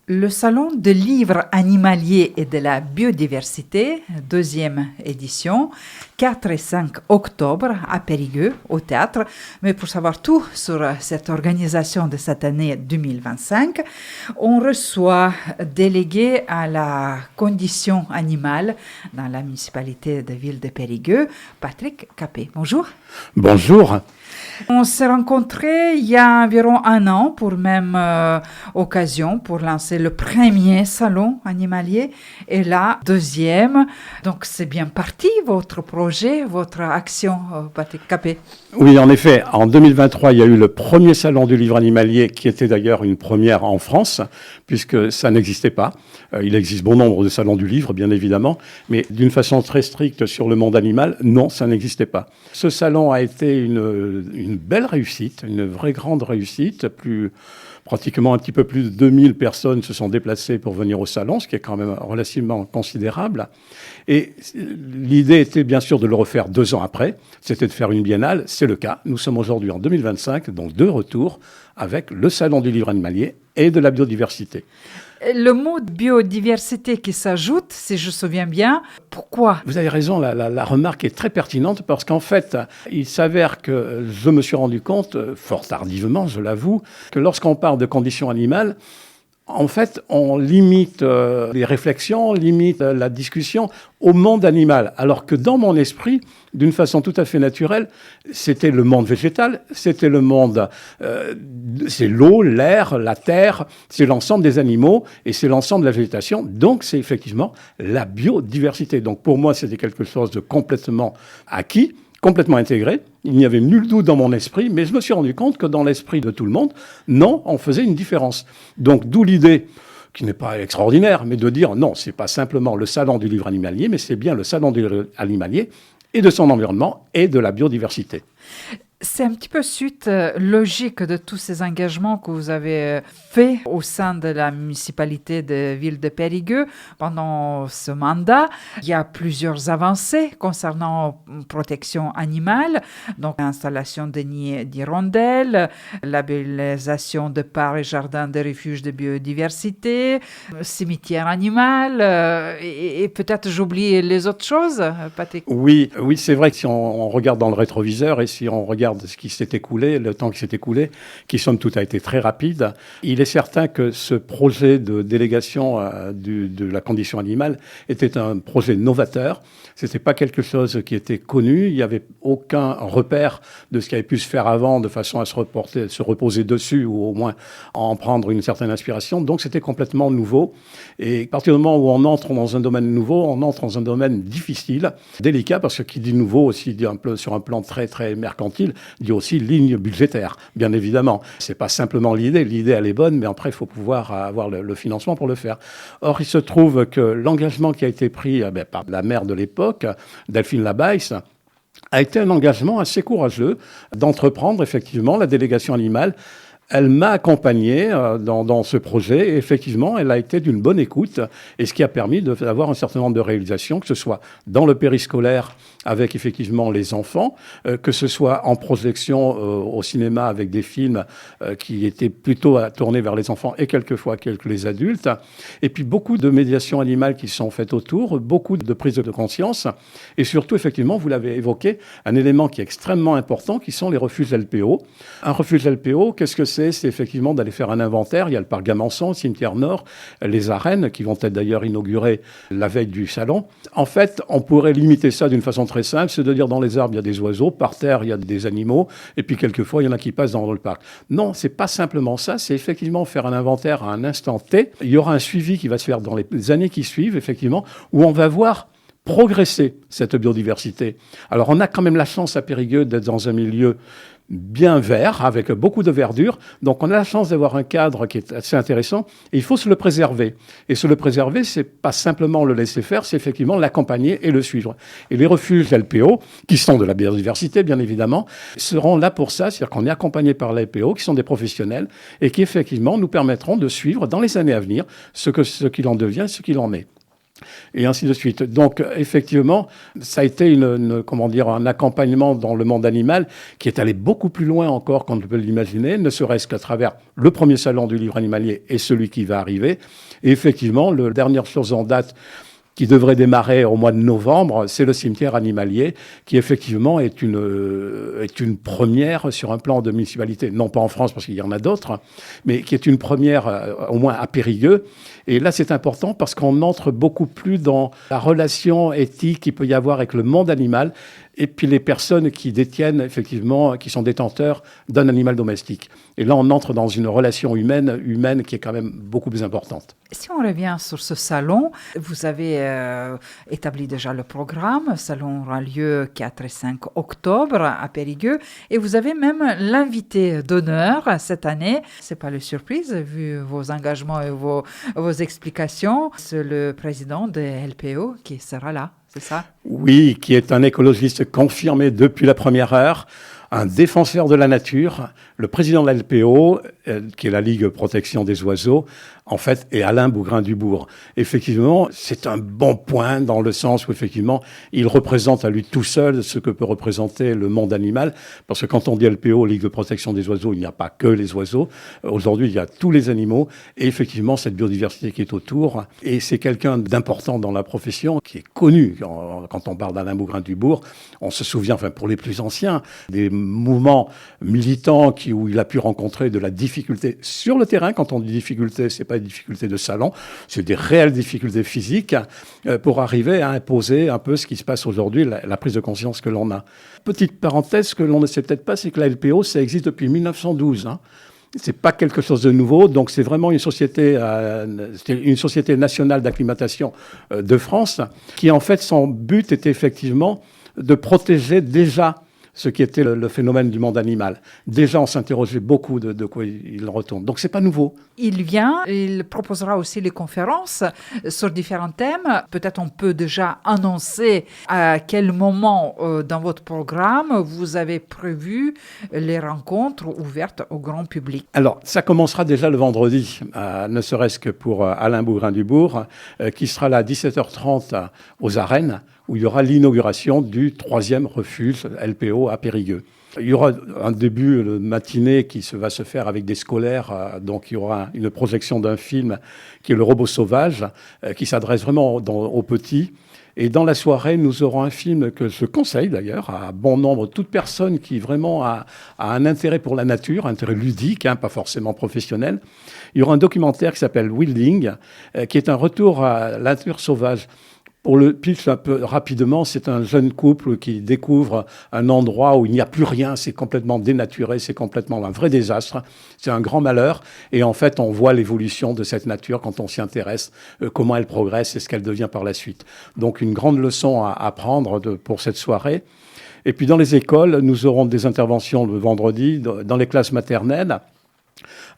Le Salon de livres animaliers et de la biodiversité, deuxième édition, 4 et 5 octobre à Périgueux, au théâtre. Mais pour savoir tout sur cette organisation de cette année 2025, on reçoit délégué à la condition animale dans la municipalité de ville de Périgueux, Patrick Capet. Bonjour. Bonjour. On s'est rencontrés il y a environ un an pour même occasion pour lancer le premier salon animalier et là, deuxième. Donc, c'est bien parti, votre projet, votre action, Patrick Capet. Oui, en effet, en 2023, il y a eu le premier salon du livre animalier qui était d'ailleurs une première en France, puisque ça n'existait pas. Il existe bon nombre de salons du livre, bien évidemment, mais d'une façon très stricte sur le monde animal, non, ça n'existait pas. Ce salon a été une belle réussite, une vraie grande réussite. Pratiquement un petit peu plus de 2000 personnes se sont déplacées pour venir au salon, ce qui est quand même relativement considérable. Et l'idée était bien sûr de le refaire 2 ans après, c'était de faire une biennale, c'est le cas. Nous sommes aujourd'hui en 2025, donc de retour avec le salon du livre animalier et de la biodiversité. Le mot biodiversité qui s'ajoute, si je me souviens bien, pourquoi ? Vous avez raison, la remarque est très pertinente parce qu'en fait, il s'avère que je me suis rendu compte, fort tardivement, je l'avoue, que lorsqu'on parle de conditions animales, en fait, on limite les réflexions, on limite la discussion au monde animal. Alors que dans mon esprit, d'une façon tout à fait naturelle, c'était le monde végétal, c'était le monde, c'est l'eau, l'air, la terre, c'est l'ensemble des animaux et c'est l'ensemble de la végétation. Donc, c'est effectivement la biodiversité. Donc, pour moi, c'était quelque chose de complètement acquis, complètement intégré. Il n'y avait nul doute dans mon esprit, mais je me suis rendu compte que dans l'esprit de tout le monde, non, on faisait une différence. Donc, d'où l'idée, qui n'est pas extraordinaire, mais de dire non, c'est pas simplement le salon du livre animalier, mais c'est bien le salon du livre animalier et de son environnement et de la biodiversité. C'est un petit peu suite logique de tous ces engagements que vous avez faits au sein de la municipalité de ville de Périgueux pendant ce mandat. Il y a plusieurs avancées concernant protection animale, donc l'installation de nids d'hirondelles, labellisation de parcs et jardins de refuges de biodiversité, cimetière animal, et peut-être j'oublie les autres choses, Patrick. Oui, c'est vrai que si on regarde dans le rétroviseur et si on regarde ce qui s'est écoulé, le temps qui s'est écoulé, qui somme toute a été très rapide, il est certain que ce projet de délégation de la condition animale était un projet novateur. C'était pas quelque chose qui était connu. Il n'y avait aucun repère de ce qui avait pu se faire avant de façon à se reposer dessus ou au moins en prendre une certaine inspiration. Donc c'était complètement nouveau. Et à partir du moment où on entre dans un domaine nouveau, on entre dans un domaine difficile, délicat, parce que qui dit nouveau aussi dit sur un plan très très mercantile, dit aussi ligne budgétaire, bien évidemment. C'est pas simplement l'idée elle est bonne, mais après il faut pouvoir avoir le financement pour le faire. Or il se trouve que l'engagement qui a été pris par la maire de l'époque, Delphine Labaisse, a été un engagement assez courageux d'entreprendre effectivement la délégation animale. Elle m'a accompagné dans ce projet et effectivement, elle a été d'une bonne écoute et ce qui a permis d'avoir un certain nombre de réalisations, que ce soit dans le périscolaire avec effectivement les enfants, que ce soit en projection au cinéma avec des films qui étaient plutôt tournés vers les enfants et quelquefois les adultes, et puis beaucoup de médiations animales qui sont faites autour, beaucoup de prises de conscience et surtout effectivement, vous l'avez évoqué, un élément qui est extrêmement important qui sont les refuges LPO. Un refuge LPO, qu'est-ce que c'est effectivement d'aller faire un inventaire. Il y a le parc Gamançon, le cimetière Nord, les arènes qui vont être d'ailleurs inaugurées la veille du salon. En fait, on pourrait limiter ça d'une façon très simple, c'est de dire dans les arbres, il y a des oiseaux, par terre, il y a des animaux, et puis quelquefois, il y en a qui passent dans le parc. Non, c'est pas simplement ça, c'est effectivement faire un inventaire à un instant T. Il y aura un suivi qui va se faire dans les années qui suivent, effectivement, où on va voir progresser cette biodiversité. Alors, on a quand même la chance à Périgueux d'être dans un milieu bien vert, avec beaucoup de verdure. Donc, on a la chance d'avoir un cadre qui est assez intéressant et il faut se le préserver. Et se le préserver, c'est pas simplement le laisser faire, c'est effectivement l'accompagner et le suivre. Et les refuges LPO, qui sont de la biodiversité, bien évidemment, seront là pour ça, c'est-à-dire qu'on est accompagné par la LPO, qui sont des professionnels et qui, effectivement, nous permettront de suivre dans les années à venir ce qu'il en devient, ce qu'il en est. et ainsi de suite. Donc, effectivement, ça a été un accompagnement dans le monde animal qui est allé beaucoup plus loin encore qu'on ne peut l'imaginer, ne serait-ce qu'à travers le premier salon du livre animalier et celui qui va arriver. Et effectivement, la dernière chose en date qui devrait démarrer au mois de novembre, c'est le cimetière animalier, qui effectivement est une première sur un plan de municipalité, non pas en France parce qu'il y en a d'autres, mais qui est une première au moins à Périgueux. Et là, c'est important parce qu'on entre beaucoup plus dans la relation éthique qu'il peut y avoir avec le monde animal et puis les personnes qui détiennent effectivement, qui sont détenteurs d'un animal domestique. Et là, on entre dans une relation humaine qui est quand même beaucoup plus importante. Si on revient sur ce salon, vous avez établi déjà le programme. Le salon aura lieu 4 et 5 octobre à Périgueux. Et vous avez même l'invité d'honneur cette année. C'est pas une surprise, vu vos engagements et vos explications. C'est le président de LPO qui sera là, c'est ça? Oui, qui est un écologiste confirmé depuis la première heure, un défenseur de la nature, le président de la LPO, qui est la Ligue Protection des Oiseaux, en fait, est Alain Bougrain-Dubourg. Effectivement, c'est un bon point dans le sens où, effectivement, il représente à lui tout seul ce que peut représenter le monde animal. Parce que quand on dit LPO, Ligue de Protection des Oiseaux, il n'y a pas que les oiseaux. Aujourd'hui, il y a tous les animaux. Et effectivement, cette biodiversité qui est autour. Et c'est quelqu'un d'important dans la profession, qui est connu. Quand on parle d'Alain Bougrain-Dubourg, on se souvient, enfin, pour les plus anciens, des mouvements militants où il a pu rencontrer de la difficulté sur le terrain. Quand on dit difficulté, c'est pas des difficultés de salon, c'est des réelles difficultés physiques pour arriver à imposer un peu ce qui se passe aujourd'hui, la prise de conscience que l'on a. Petite parenthèse, ce que l'on ne sait peut-être pas, c'est que la LPO, ça existe depuis 1912. C'est pas quelque chose de nouveau, donc c'est vraiment une société nationale d'acclimatation de France, qui en fait, son but était effectivement de protéger déjà ce qui était le phénomène du monde animal. Déjà, on s'interrogeait beaucoup de quoi il retourne. Donc, c'est pas nouveau. Il vient, il proposera aussi les conférences sur différents thèmes. Peut-être on peut déjà annoncer à quel moment dans votre programme vous avez prévu les rencontres ouvertes au grand public. Alors, ça commencera déjà le vendredi, ne serait-ce que pour Alain Bougrain-Dubourg, qui sera là à 17h30 aux Arènes, où il y aura l'inauguration du 3e refuge LPO à Périgueux. Il y aura un début de matinée qui va se faire avec des scolaires. Donc, il y aura une projection d'un film qui est Le Robot Sauvage, qui s'adresse vraiment aux petits. Et dans la soirée, nous aurons un film que je conseille d'ailleurs à bon nombre, toute personne qui vraiment a un intérêt pour la nature, un intérêt ludique, pas forcément professionnel. Il y aura un documentaire qui s'appelle Wilding, qui est un retour à la nature sauvage. Pour le pitch un peu rapidement, c'est un jeune couple qui découvre un endroit où il n'y a plus rien, c'est complètement dénaturé, c'est complètement un vrai désastre, c'est un grand malheur. Et en fait, on voit l'évolution de cette nature quand on s'y intéresse, comment elle progresse et ce qu'elle devient par la suite. Donc une grande leçon à apprendre pour cette soirée. Et puis dans les écoles, nous aurons des interventions le vendredi dans les classes maternelles,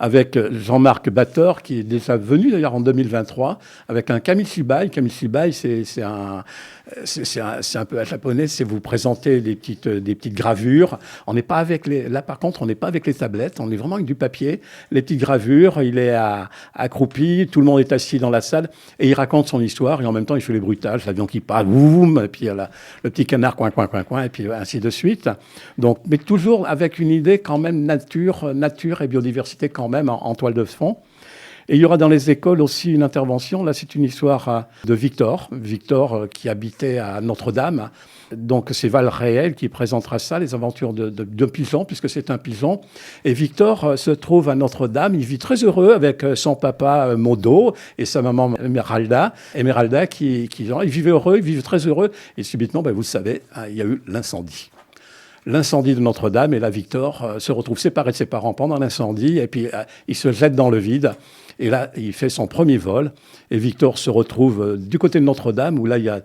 avec Jean-Marc Battor, qui est déjà venu d'ailleurs en 2023, avec un kamishibai. Kamishibai, c'est un peu japonais, c'est vous présenter des petites gravures. On n'est pas avec là par contre, on n'est pas avec les tablettes, on est vraiment avec du papier. Les petites gravures, il est accroupi, tout le monde est assis dans la salle, et il raconte son histoire, et en même temps il fait les bruitages, l'avion qui parle, boum, et puis le petit canard, coin, coin, coin, coin, et puis ainsi de suite. Donc, mais toujours avec une idée quand même nature et biodiversité quand même en toile de fond. Et il y aura dans les écoles aussi une intervention. Là, c'est une histoire de Victor qui habitait à Notre-Dame. Donc, c'est Val Réel qui présentera ça, les aventures de pigeon, puisque c'est un pigeon. Et Victor se trouve à Notre-Dame. Il vit très heureux avec son papa Modo et sa maman Emeralda. Emeralda ils vivaient heureux, ils vivent très heureux. Et subitement, vous le savez, il y a eu l'incendie de Notre-Dame, et là, Victor se retrouve séparé de ses parents pendant l'incendie, et puis il se jette dans le vide, et là, il fait son premier vol, et Victor se retrouve du côté de Notre-Dame, où là, il y a,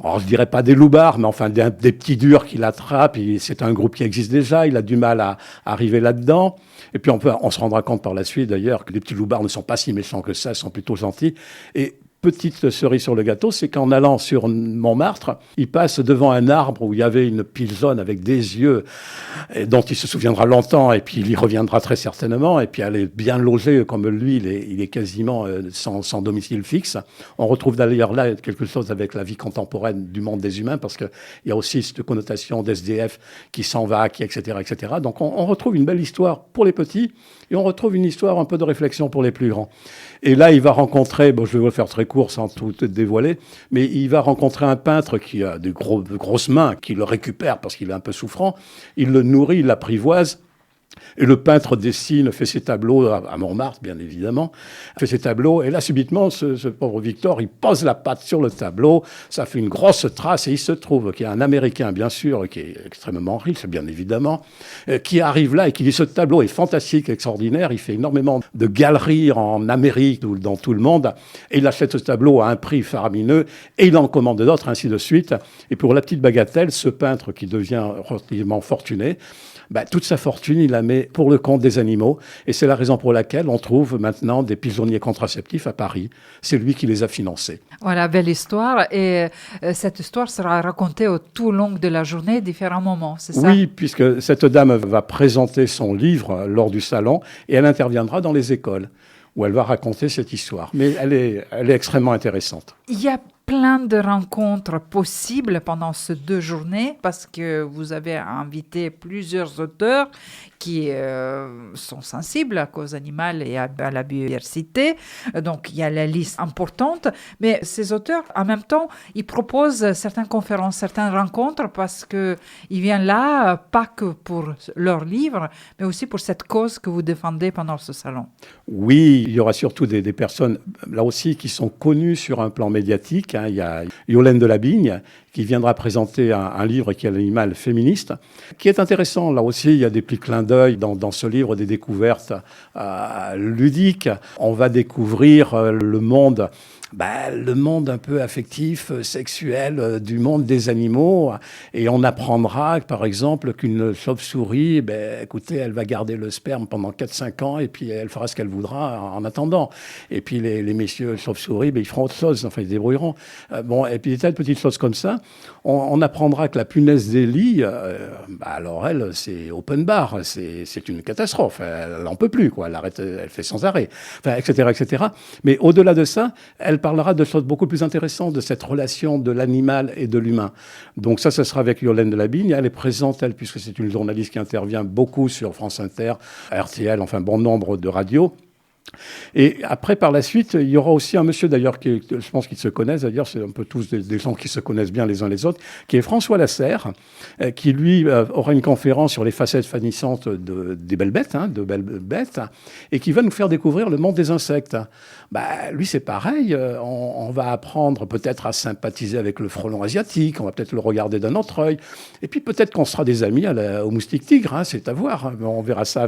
alors, je dirais pas des loupards, mais enfin des petits durs qui l'attrapent, et c'est un groupe qui existe déjà, il a du mal à arriver là-dedans, et puis on se rendra compte par la suite, d'ailleurs, que les petits loupards ne sont pas si méchants que ça, ils sont plutôt gentils, et petite cerise sur le gâteau, c'est qu'en allant sur Montmartre, il passe devant un arbre où il y avait une pilsonne avec des yeux dont il se souviendra longtemps et puis il y reviendra très certainement. Et puis elle est bien logée comme lui, il est quasiment sans domicile fixe. On retrouve d'ailleurs là quelque chose avec la vie contemporaine du monde des humains parce qu'il y a aussi cette connotation d'SDF qui s'en va, etc., etc. Donc on retrouve une belle histoire pour les petits et on retrouve une histoire un peu de réflexion pour les plus grands. Et là, il va rencontrer, je vais vous le faire très court sans tout dévoiler, mais il va rencontrer un peintre qui a de grosses mains, qui le récupère parce qu'il est un peu souffrant. Il le nourrit, il l'apprivoise. Et le peintre dessine, fait ses tableaux à Montmartre, bien évidemment, fait ses tableaux. Et là, subitement, ce pauvre Victor, il pose la patte sur le tableau. Ça fait une grosse trace. Et il se trouve qu'il y a un Américain, bien sûr, qui est extrêmement riche, bien évidemment, qui arrive là et qui dit ce tableau est fantastique, extraordinaire. Il fait énormément de galeries en Amérique ou dans tout le monde. Et il achète ce tableau à un prix faramineux. Et il en commande d'autres, ainsi de suite. Et pour la petite bagatelle, ce peintre qui devient relativement fortuné, toute sa fortune, il la met pour le compte des animaux. Et c'est la raison pour laquelle on trouve maintenant des pigeonniers contraceptifs à Paris. C'est lui qui les a financés. Voilà, belle histoire. Et cette histoire sera racontée tout au long de la journée, à différents moments, c'est ça? Oui, puisque cette dame va présenter son livre lors du salon et elle interviendra dans les écoles où elle va raconter cette histoire. Mais elle est extrêmement intéressante. Il y a plein de rencontres possibles pendant ces 2 journées parce que vous avez invité plusieurs auteurs qui sont sensibles à la cause animale et à la biodiversité. Donc, il y a la liste importante. Mais ces auteurs, en même temps, ils proposent certaines conférences, certaines rencontres parce qu'ils viennent là, pas que pour leurs livres, mais aussi pour cette cause que vous défendez pendant ce salon. Oui, il y aura surtout des personnes, là aussi, qui sont connues sur un plan médiatique. Il y a Yolène Delabigne qui viendra présenter un livre qui est l'animal féministe, qui est intéressant. Là aussi, il y a des petits clins d'œil dans ce livre, des découvertes ludiques. On va découvrir le monde un peu affectif, sexuel du monde des animaux. Et on apprendra, par exemple, qu'une chauve-souris, écoutez, elle va garder le sperme pendant 4-5 ans et puis elle fera ce qu'elle voudra en attendant. Et puis les messieurs chauves-souris, ils feront autre chose, enfin ils se débrouilleront. Et puis des tas de petites choses comme ça. On apprendra que la punaise des lits, alors elle, c'est open bar, c'est une catastrophe. Elle n'en peut plus, quoi. Elle arrête, elle fait sans arrêt, etc., etc. Mais au-delà de ça, elle parlera de choses beaucoup plus intéressantes, de cette relation de l'animal et de l'humain. Donc ça sera avec Yolène Delabigne. Elle est présente, elle, puisque c'est une journaliste qui intervient beaucoup sur France Inter, RTL, enfin bon nombre de radios. Et après, par la suite, il y aura aussi un monsieur, d'ailleurs, je pense qu'ils se connaissent, d'ailleurs, c'est un peu tous des gens qui se connaissent bien les uns les autres, qui est François Lasserre, qui, lui, aura une conférence sur les facettes fanissantes des belles bêtes, de belles bêtes, et qui va nous faire découvrir le monde des insectes. Lui, c'est pareil, on va apprendre peut-être à sympathiser avec le frelon asiatique, on va peut-être le regarder d'un autre œil, et puis peut-être qu'on sera des amis au moustique tigre, c'est à voir, on verra ça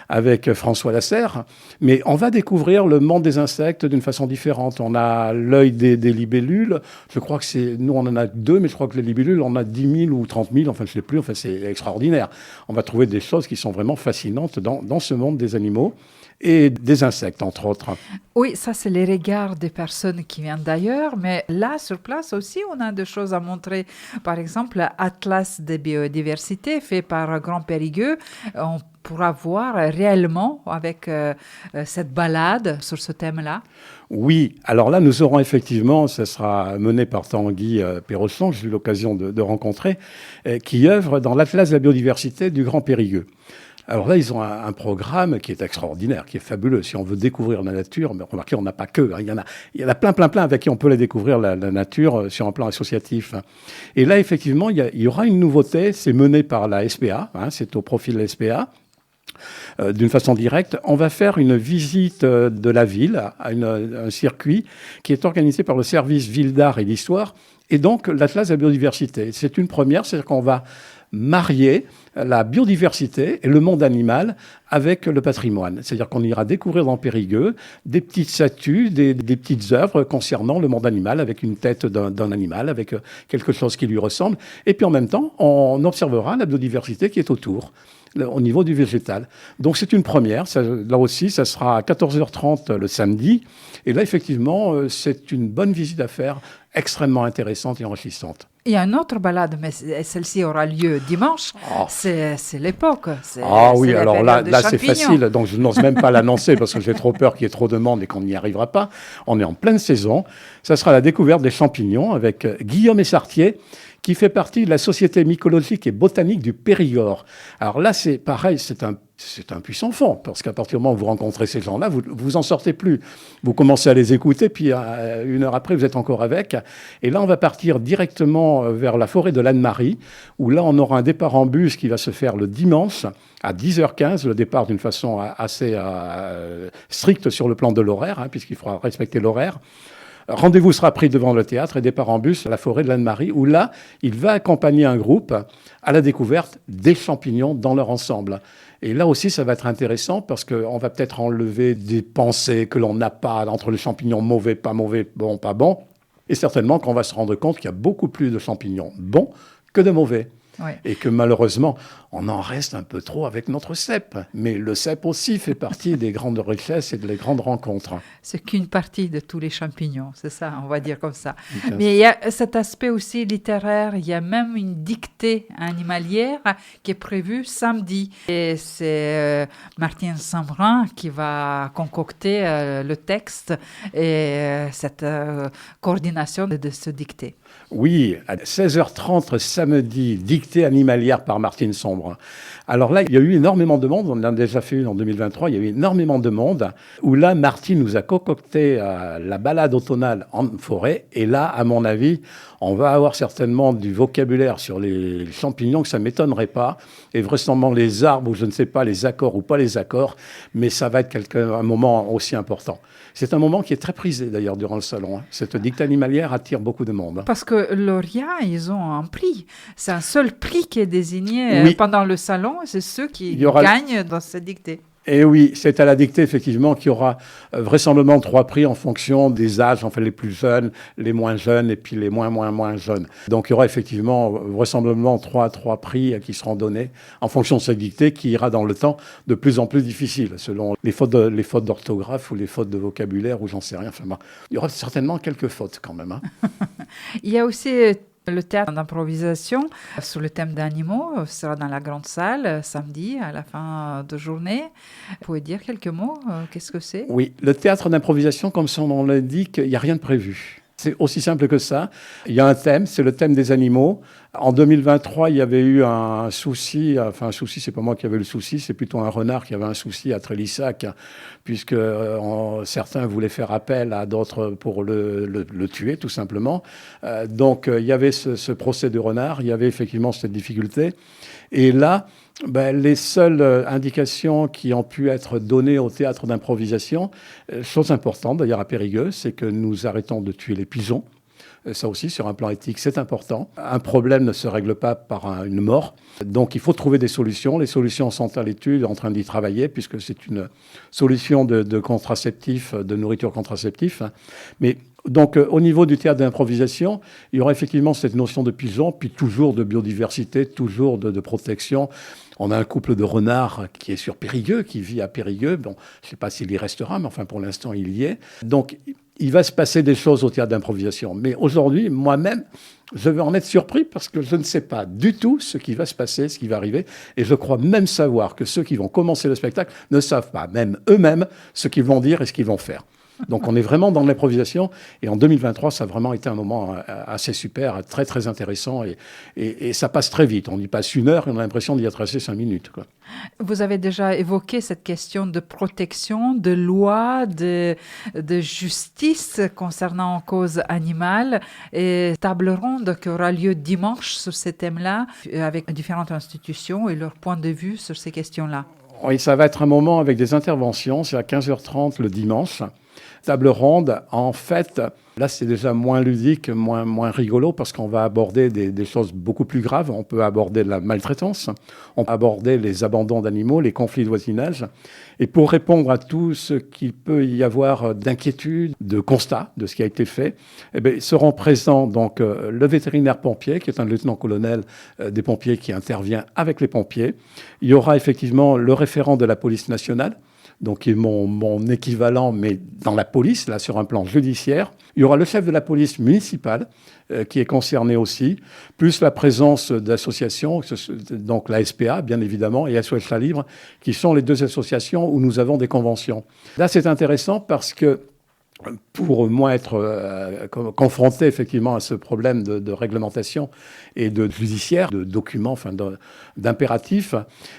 avec François Lasserre. Mais on va découvrir le monde des insectes d'une façon différente. On a l'œil des libellules. Je crois que nous, on en a 2, mais je crois que les libellules, on en a 10 000 ou 30 000. Enfin, je ne sais plus. Enfin, c'est extraordinaire. On va trouver des choses qui sont vraiment fascinantes dans ce monde des animaux et des insectes, entre autres. Oui, ça, c'est les regards des personnes qui viennent d'ailleurs. Mais là, sur place aussi, on a des choses à montrer. Par exemple, l'Atlas de biodiversité fait par Grand Périgueux. On pourra voir réellement avec cette balade sur ce thème-là. Oui, alors là, nous aurons effectivement, ça sera mené par Tanguy Perrosson, que j'ai eu l'occasion de rencontrer, qui œuvre dans l'Atlas de la biodiversité du Grand Périgueux. Alors là, ils ont un programme qui est extraordinaire, qui est fabuleux. Si on veut découvrir la nature, mais remarquez, on n'a pas que. Il y en a plein avec qui on peut la découvrir, la nature, sur un plan associatif. Et là, effectivement, il y aura une nouveauté. C'est mené par la SPA, c'est au profil de la SPA. D'une façon directe, on va faire une visite de la ville, un circuit qui est organisé par le service Ville d'Art et d'Histoire, et donc l'Atlas de la biodiversité. C'est une première, c'est-à-dire qu'on va marier la biodiversité et le monde animal avec le patrimoine. C'est-à-dire qu'on ira découvrir dans Périgueux des petites statues, des petites œuvres concernant le monde animal, avec une tête d'un animal, avec quelque chose qui lui ressemble. Et puis en même temps, on observera la biodiversité qui est autour. au niveau du végétal. Donc c'est une première. Là aussi, ça sera à 14h30 le samedi. Et là, effectivement, c'est une bonne visite à faire, extrêmement intéressante et enrichissante. Il y a une autre balade, mais celle-ci aura lieu dimanche. Oh. C'est l'époque. Ah oui, c'est la alors là c'est champignons. facile. Donc je n'ose même pas l'annoncer parce que j'ai trop peur qu'il y ait trop de monde et qu'on n'y arrivera pas. On est en pleine saison. Ça sera la découverte des champignons avec Guillaume Essartier, qui fait partie de la Société mycologique et botanique du Périgord. Alors là, c'est pareil, c'est un puissant fond, parce qu'à partir du moment où vous rencontrez ces gens-là, vous en sortez plus. Vous commencez à les écouter, puis une heure après, vous êtes encore avec. Et là, on va partir directement vers la forêt de l'Anne-Marie, où là, on aura un départ en bus qui va se faire le dimanche à 10h15, le départ d'une façon assez stricte sur le plan de l'horaire, puisqu'il faudra respecter l'horaire. Rendez-vous sera pris devant le théâtre et départ en bus à la forêt de l'Anne-Marie, où là, il va accompagner un groupe à la découverte des champignons dans leur ensemble. Et là aussi, ça va être intéressant parce qu'on va peut-être enlever des pensées que l'on n'a pas entre les champignons mauvais, bon, pas bon. Et certainement qu'on va se rendre compte qu'il y a beaucoup plus de champignons bons que de mauvais. Oui. Et que malheureusement, on en reste un peu trop avec notre cèpe. Mais le cèpe aussi fait partie des grandes richesses et des grandes rencontres. C'est qu'une partie de tous les champignons, c'est ça, on va dire comme ça. Mais il y a cet aspect aussi littéraire, il y a même une dictée animalière qui est prévue samedi. Et c'est Martine Sambrin qui va concocter le texte et cette coordination de ce dictée. Oui, à 16h30 samedi, dictée animalière par Martine Sambrin. Alors là, il y a eu énormément de monde, on en a déjà fait une en 2023, il y a eu énormément de monde, où là, Martine nous a concocté la balade automnale en forêt, et là, à mon avis, on va avoir certainement du vocabulaire sur les champignons que ça ne m'étonnerait pas, et vraisemblablement les arbres, ou je ne sais pas, les accords ou pas les accords, mais ça va être un moment aussi important. C'est un moment qui est très prisé d'ailleurs durant le salon. Cette dictée animalière attire beaucoup de monde. Parce que Lauria, ils ont un prix. C'est un seul prix qui est désigné pendant le salon. C'est ceux qui gagnent dans cette dictée. Et oui, c'est à la dictée, effectivement, qu'il y aura vraisemblablement 3 prix en fonction des âges, enfin les plus jeunes, les moins jeunes et puis les moins jeunes. Donc il y aura effectivement vraisemblablement 3 prix qui seront donnés en fonction de cette dictée qui ira dans le temps de plus en plus difficile, selon les fautes d'orthographe ou les fautes de vocabulaire ou j'en sais rien. Enfin, bon, il y aura certainement quelques fautes quand même. Il y a aussi le théâtre d'improvisation sur le thème d'animaux sera dans la grande salle samedi à la fin de journée. Vous pouvez dire quelques mots? Qu'est-ce que c'est? Oui, le théâtre d'improvisation, comme son nom l'indique, il n'y a rien de prévu. C'est aussi simple que ça. Il y a un thème, c'est le thème des animaux. En 2023, il y avait eu un souci, enfin un souci, c'est pas moi qui avais le souci, c'est plutôt un renard qui avait un souci à Trélissac, puisque certains voulaient faire appel à d'autres pour le tuer, tout simplement. Donc il y avait ce procès de renard, il y avait effectivement cette difficulté. Et là, les seules indications qui ont pu être données au théâtre d'improvisation, chose importante d'ailleurs à Périgueux, c'est que nous arrêtons de tuer les pigeons. Ça aussi, sur un plan éthique, c'est important. Un problème ne se règle pas par une mort. Donc, il faut trouver des solutions. Les solutions sont à l'étude, en train d'y travailler, puisque c'est une solution de contraceptif, de nourriture contraceptif. Mais donc, au niveau du théâtre d'improvisation, il y aura effectivement cette notion de pigeon, puis toujours de biodiversité, toujours de protection. On a un couple de renards qui est sur Périgueux, qui vit à Périgueux. Bon, je ne sais pas s'il y restera, mais enfin, pour l'instant, il y est. Donc, il va se passer des choses au théâtre d'improvisation. Mais aujourd'hui, moi-même, je vais en être surpris parce que je ne sais pas du tout ce qui va se passer, ce qui va arriver. Et je crois même savoir que ceux qui vont commencer le spectacle ne savent pas, même eux-mêmes, ce qu'ils vont dire et ce qu'ils vont faire. Donc on est vraiment dans l'improvisation. Et en 2023, ça a vraiment été un moment assez super, très très intéressant. Et ça passe très vite. On y passe 1 heure et on a l'impression d'y être resté 5 minutes, quoi. Vous avez déjà évoqué cette question de protection, de loi, de justice concernant cause animale et table ronde qui aura lieu dimanche sur ces thèmes-là avec différentes institutions et leur point de vue sur ces questions-là. Oui, ça va être un moment avec des interventions. C'est à 15h30 le dimanche. Table ronde, en fait, là c'est déjà moins ludique, moins rigolo, parce qu'on va aborder des choses beaucoup plus graves. On peut aborder la maltraitance, on peut aborder les abandons d'animaux, les conflits de voisinage. Et pour répondre à tout ce qu'il peut y avoir d'inquiétude, de constat de ce qui a été fait, eh bien, seront présents donc le vétérinaire pompier, qui est un lieutenant-colonel des pompiers qui intervient avec les pompiers. Il y aura effectivement le référent de la police nationale, donc qui est mon équivalent, mais dans la police, là, sur un plan judiciaire. Il y aura le chef de la police municipale, qui est concerné aussi, plus la présence d'associations, donc la SPA, bien évidemment, et SOS La Libre, qui sont les deux associations où nous avons des conventions. Là, c'est intéressant parce que pour moi être confronté effectivement à ce problème de réglementation et de judiciaire, de documents, enfin d'impératifs,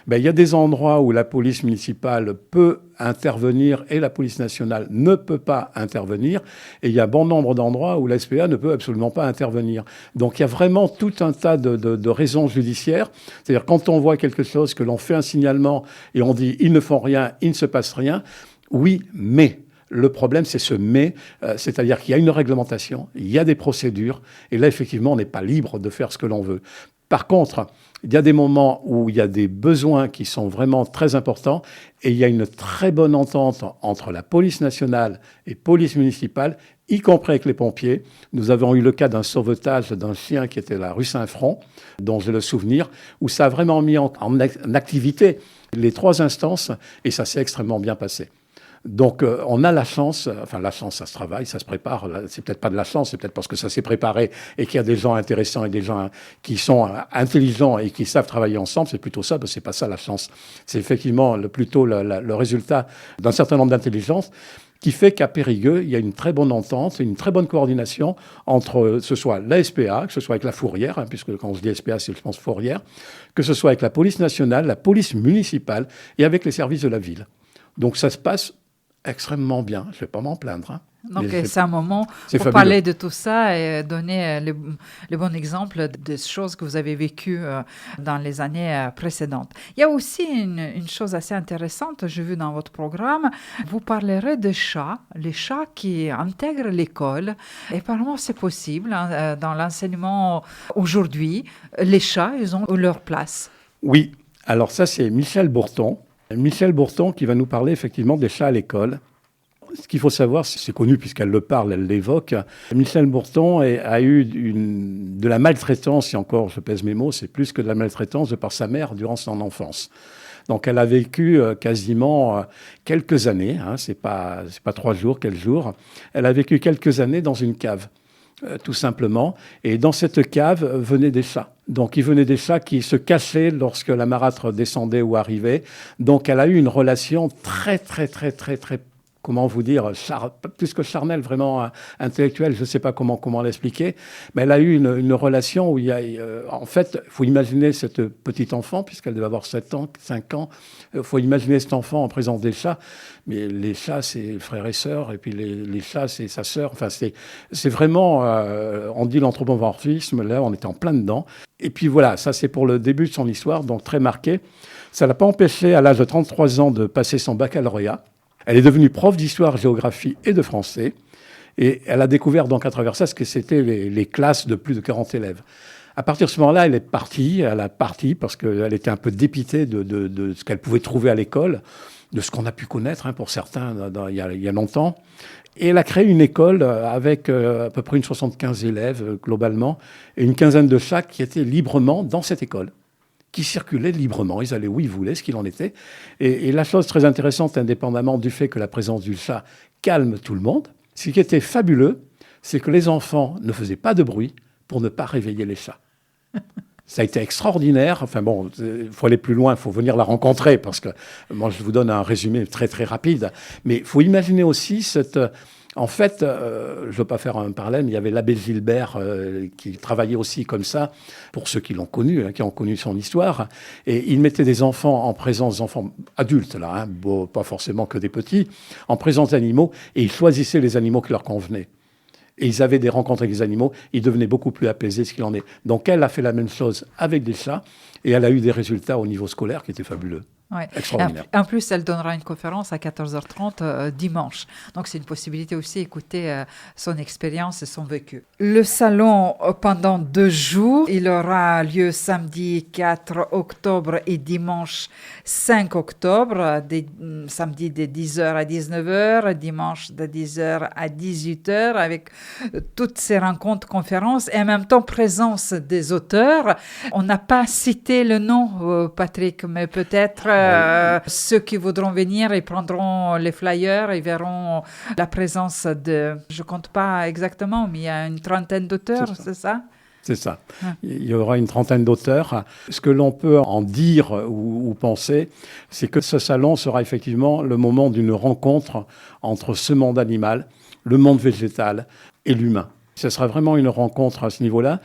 il y a des endroits où la police municipale peut intervenir et la police nationale ne peut pas intervenir. Et il y a bon nombre d'endroits où la SPA ne peut absolument pas intervenir. Donc il y a vraiment tout un tas de raisons judiciaires. C'est-à-dire quand on voit quelque chose, que l'on fait un signalement et on dit « ils ne font rien, il ne se passe rien », oui, mais... Le problème, c'est ce « mais », c'est-à-dire qu'il y a une réglementation, il y a des procédures, et là, effectivement, on n'est pas libre de faire ce que l'on veut. Par contre, il y a des moments où il y a des besoins qui sont vraiment très importants, et il y a une très bonne entente entre la police nationale et police municipale, y compris avec les pompiers. Nous avons eu le cas d'un sauvetage d'un chien qui était à la rue Saint-Front, dont j'ai le souvenir, où ça a vraiment mis en activité les trois instances, et ça s'est extrêmement bien passé. Donc, on a la chance, enfin la chance, ça se travaille, ça se prépare. C'est peut-être pas de la chance, c'est peut-être parce que ça s'est préparé et qu'il y a des gens intéressants et des gens qui sont intelligents et qui savent travailler ensemble. C'est plutôt ça, parce que c'est pas ça la chance. C'est effectivement plutôt le résultat d'un certain nombre d'intelligences qui fait qu'à Périgueux, il y a une très bonne entente, une très bonne coordination entre, ce soit la SPA, que ce soit avec la Fourrière, hein, puisque quand je dis SPA, c'est je pense Fourrière, que ce soit avec la police nationale, la police municipale et avec les services de la ville. Donc ça se passe extrêmement bien, je ne vais pas m'en plaindre. Hein. Donc c'est un moment pour fabuleux. Parler de tout ça et donner les bons exemples des choses que vous avez vécues dans les années précédentes. Il y a aussi une chose assez intéressante, j'ai vu dans votre programme, vous parlerez de chats, les chats qui intègrent l'école. Et apparemment c'est possible hein, dans l'enseignement aujourd'hui. Les chats, ils ont leur place. Oui, alors ça c'est Michel Bourton. Michel Bourton qui va nous parler effectivement des chats à l'école. Ce qu'il faut savoir, c'est connu puisqu'elle le parle, elle l'évoque. Michel Bourton a eu de la maltraitance, et encore je pèse mes mots, c'est plus que de la maltraitance de par sa mère durant son enfance. Donc elle a vécu quasiment quelques années, hein, c'est pas 3 jours, quels jours. Elle a vécu quelques années dans une cave. Tout simplement. Et dans cette cave venaient des chats. Donc, il venait des chats qui se cachaient lorsque la marâtre descendait ou arrivait. Donc, elle a eu une relation très, comment vous dire, plus que charnelle, vraiment intellectuelle, je ne sais pas comment l'expliquer, mais elle a eu une relation où il y a, en fait, il faut imaginer cette petite enfant, puisqu'elle devait avoir 7 ans, 5 ans, il faut imaginer cet enfant en présence des chats, mais les chats, c'est frères et sœurs, et puis les chats, c'est sa sœur, enfin, c'est vraiment, on dit l'anthropomorphisme, là, on était en plein dedans. Et puis voilà, ça c'est pour le début de son histoire, donc très marqué. Ça ne l'a pas empêché, à l'âge de 33 ans, de passer son baccalauréat. Elle est devenue prof d'histoire, géographie et de français. Et elle a découvert donc à travers ça ce que c'était les classes de plus de 40 élèves. À partir de ce moment-là, elle a parti parce qu'elle était un peu dépitée de ce qu'elle pouvait trouver à l'école, de ce qu'on a pu connaître hein, pour certains il y a longtemps. Et elle a créé une école avec à peu près 75 élèves globalement et une quinzaine de chats qui étaient librement dans cette école, qui circulaient librement. Ils allaient où ils voulaient, ce qu'il en était. Et la chose très intéressante, indépendamment du fait que la présence du chat calme tout le monde, ce qui était fabuleux, c'est que les enfants ne faisaient pas de bruit pour ne pas réveiller les chats. Ça a été extraordinaire. Enfin bon, il faut aller plus loin, il faut venir la rencontrer, parce que moi, je vous donne un résumé très, très rapide. Mais il faut imaginer aussi cette... En fait, je ne veux pas faire un parallèle, mais il y avait l'abbé Gilbert qui travaillait aussi comme ça, pour ceux qui l'ont connu, hein, qui ont connu son histoire. Et il mettait des enfants en présence d'enfants adultes, là, hein, bon, pas forcément que des petits, en présence d'animaux, et ils choisissaient les animaux qui leur convenaient. Et ils avaient des rencontres avec les animaux, ils devenaient beaucoup plus apaisés, ce qu'il en est. Donc elle a fait la même chose avec des chats, et elle a eu des résultats au niveau scolaire qui étaient fabuleux. Ouais. Extraordinaire. En plus, elle donnera une conférence à 14h30 dimanche. Donc, c'est une possibilité aussi d'écouter son expérience et son vécu. Le salon, pendant 2 jours, il aura lieu samedi 4 octobre et dimanche 5 octobre, samedi de 10h à 19h, dimanche de 10h à 18h, avec toutes ces rencontres, conférences et en même temps présence des auteurs. On n'a pas cité le nom, Patrick, mais peut-être ceux qui voudront venir, ils prendront les flyers, ils verront la présence de, je compte pas exactement, mais il y a une trentaine d'auteurs, c'est ça? C'est ça. Il y aura une trentaine d'auteurs. Ce que l'on peut en dire ou penser, c'est que ce salon sera effectivement le moment d'une rencontre entre ce monde animal, le monde végétal et l'humain. Ce sera vraiment une rencontre à ce niveau-là.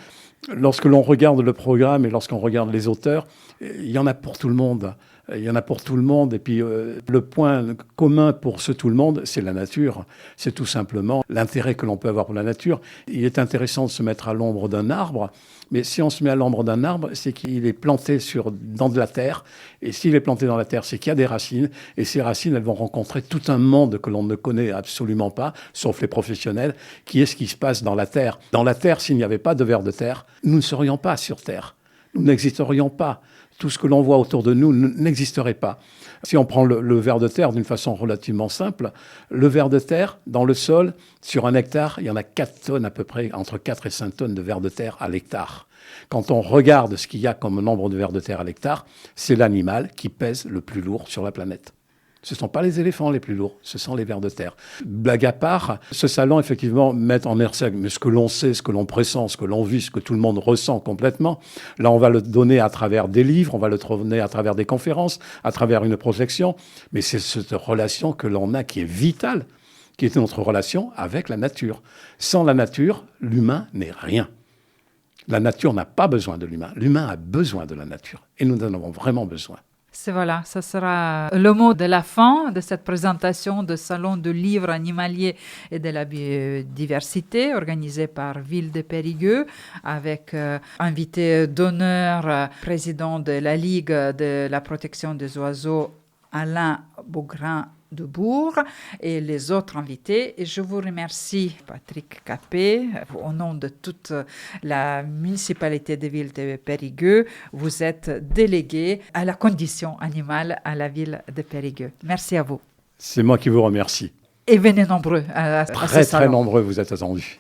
Lorsque l'on regarde le programme et lorsqu'on regarde les auteurs, il y en a pour tout le monde. Il y en a pour tout le monde. Et puis, le point commun pour ce tout le monde, c'est la nature. C'est tout simplement l'intérêt que l'on peut avoir pour la nature. Il est intéressant de se mettre à l'ombre d'un arbre. Mais si on se met à l'ombre d'un arbre, c'est qu'il est planté dans de la terre. Et s'il est planté dans la terre, c'est qu'il y a des racines. Et ces racines, elles vont rencontrer tout un monde que l'on ne connaît absolument pas, sauf les professionnels, qui est ce qui se passe dans la terre. Dans la terre, s'il n'y avait pas de vers de terre, nous ne serions pas sur Terre. Nous n'existerions pas. Tout ce que l'on voit autour de nous n'existerait pas. Si on prend le ver de terre d'une façon relativement simple, le ver de terre, dans le sol, sur 1 hectare, il y en a 4 tonnes à peu près, entre 4 et 5 tonnes de ver de terre à l'hectare. Quand on regarde ce qu'il y a comme nombre de vers de terre à l'hectare, c'est l'animal qui pèse le plus lourd sur la planète. Ce ne sont pas les éléphants les plus lourds, ce sont les vers de terre. Blague à part, ce salon, effectivement, met en exergue, mais ce que l'on sait, ce que l'on pressent, ce que l'on vit, ce que tout le monde ressent complètement, là, on va le donner à travers des livres, on va le donner à travers des conférences, à travers une projection, mais c'est cette relation que l'on a qui est vitale, qui est notre relation avec la nature. Sans la nature, l'humain n'est rien. La nature n'a pas besoin de l'humain. L'humain a besoin de la nature, et nous en avons vraiment besoin. Voilà, ça sera le mot de la fin de cette présentation de Salon du livre animalier et de la biodiversité organisé par Ville de Périgueux avec invité d'honneur, président de la Ligue de la protection des oiseaux, Alain Beaugrain de Bourg et les autres invités. Et je vous remercie, Patrick Capet, au nom de toute la municipalité de Ville de Périgueux. Vous êtes délégué à la condition animale à la Ville de Périgueux. Merci à vous. C'est moi qui vous remercie. Et venez nombreux à ce salon. Très nombreux, vous êtes attendus.